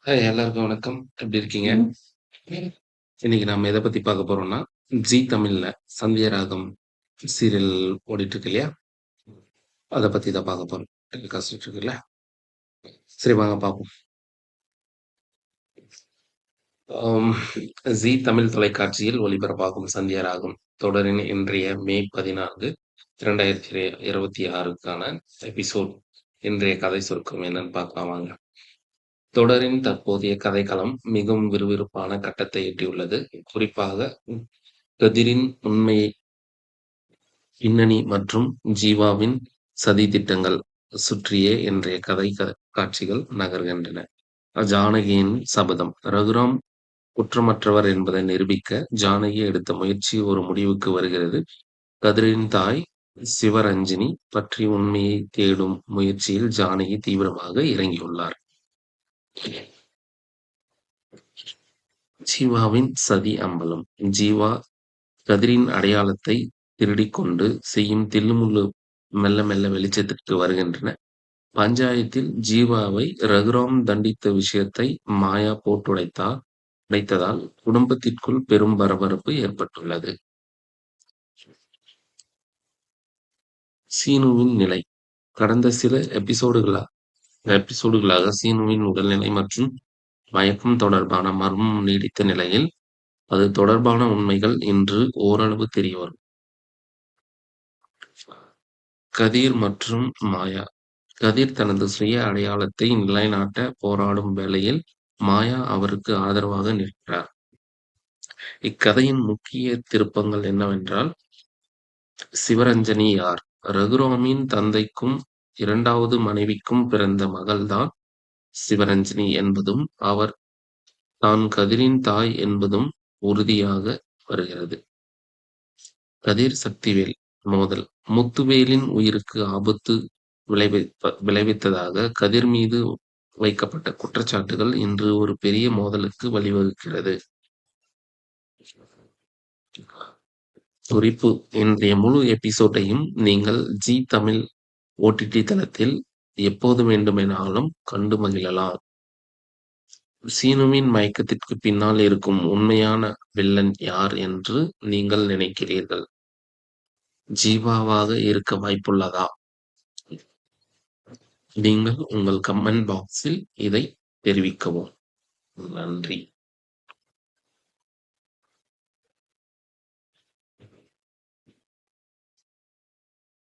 எல்லாருக்கும் வணக்கம். எப்படி இருக்கீங்க? இன்னைக்கு நாம எத பத்தி பார்க்க போறோம்னா, ஜீ தமிழ்ல சந்தியா ராகம் சீரியல் ஓடிட்டு இருக்கு இல்லையா? அத பத்தி தான் பார்க்க போறோம். டெலிகாஸ்ட் இருக்குல்ல. சரி வாங்க பார்ப்போம். ஆம், ஜீ தமிழ் தொலைக்காட்சியில் ஒளிபரப்பாகும் சந்தியா ராகம் தொடரின் இன்றைய மே 14, 2026க்கான எபிசோட். இன்றைய கதை சுருக்கம் என்னன்னு பார்க்கலாம் வாங்க. தொடரின் தற்போதைய கதைக்களம் மிகவும் விறுவிறுப்பான கட்டத்தை எட்டியுள்ளது. குறிப்பாக கதிரின் உண்மை பின்னணி மற்றும் ஜீவாவின் சதித்திட்டங்கள் சுற்றியே இன்றைய கதை காட்சிகள் நகர்கின்றன. ஜானகியின் சபதம். ரகுராம் குற்றமற்றவர் என்பதை நிரூபிக்க ஜானகி எடுத்த முயற்சி ஒரு முடிவுக்கு வருகிறது. கதிரின் தாய் சிவரஞ்சினி பற்றி உண்மையை தேடும் முயற்சியில் ஜானகி தீவிரமாக இறங்கியுள்ளார். ஜீவாவின் சதி அம்பலம். ஜீவா கதிரின் அடையாளத்தை திருடிக் கொண்டு செய்யும் தில்லுமுல்லு மெல்ல மெல்ல வெளிச்சத்திற்கு வருகின்றன. பஞ்சாயத்தில் ஜீவாவை ரகுராம் தண்டித்த விஷயத்தை மாயா உடைத்ததால் குடும்பத்திற்குள் பெரும் பரபரப்பு ஏற்பட்டுள்ளது. சீனுவின் நிலை. கடந்த சில எபிசோடுகளாக சீனுவின் உடல்நிலை மற்றும் மயக்கம் தொடர்பான மர்மம் நீடித்த நிலையில் அது தொடர்பான உண்மைகள் இன்று ஓரளவு தெரியவரும். கதிர் மற்றும் மாயா. கதிர் தனது சுய அடையாளத்தை நிலைநாட்ட போராடும் வேளையில் மாயா அவருக்கு ஆதரவாக நிற்கிறார். இக்கதையின் முக்கிய திருப்பங்கள் என்னவென்றால், சிவரஞ்சனி யார்? ரகுராமின் தந்தைக்கும் இரண்டாவது மனைவிக்கும் பிறந்த மகள்தான் சிவரஞ்சனி என்பதும் அவர் தான் கதிரின் தாய் என்பதும் உறுதியாக வருகிறது. கதிர் சக்திவேல் மோதல். முத்துவேலின் உயிருக்கு ஆபத்து விளைவித்ததாக கதிர் மீது வைக்கப்பட்ட குற்றச்சாட்டுகள் இன்று ஒரு பெரிய மோதலுக்கு வழிவகுக்கிறது. குறிப்பு: இன்றைய முழு எபிசோடையும் நீங்கள் ஜீ தமிழ் OTT தளத்தில் எப்போது வேண்டுமானாலும் கண்டு மகிழலாம். சீனுவின் மயக்கத்திற்கு பின்னால் இருக்கும் உண்மையான வில்லன் யார் என்று நீங்கள் நினைக்கிறீர்கள்? ஜீவாவாக இருக்க வாய்ப்புள்ளதா? நீங்கள் உங்கள் கமெண்ட் பாக்ஸில் இதை தெரிவிக்கவும். நன்றி.